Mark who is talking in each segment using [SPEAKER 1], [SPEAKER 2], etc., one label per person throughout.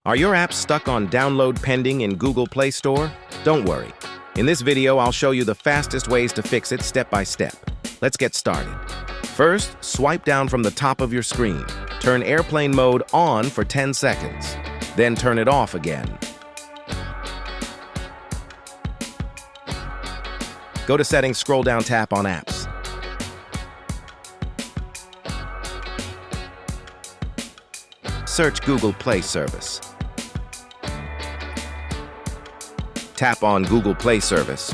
[SPEAKER 1] Are your apps stuck on download pending in Google Play Store? Don't worry. In this video, I'll show you the fastest ways to fix it step by step. Let's get started. First, swipe down from the top of your screen. Turn airplane mode on for 10 seconds. Then turn it off again. Go to Settings, scroll down, tap on Apps. Search Google Play Service. Tap on Google Play Service.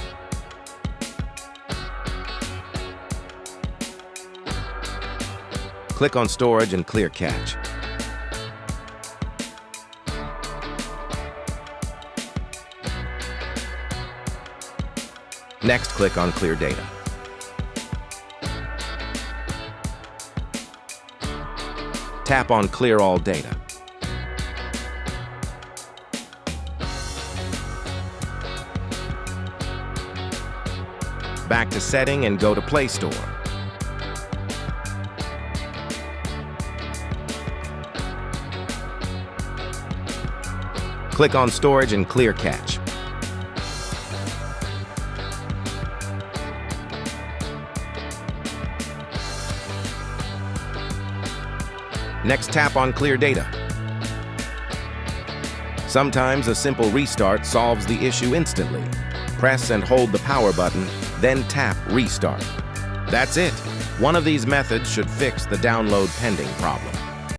[SPEAKER 1] Click on Storage and Clear Cache. Next, click on Clear Data. Tap on Clear All Data. Back to Setting and go to Play Store. Click on Storage and Clear Cache. Next, tap on Clear Data. Sometimes a simple restart solves the issue instantly. Press and hold the power button, then tap Restart. That's it. One of these methods should fix the download pending problem.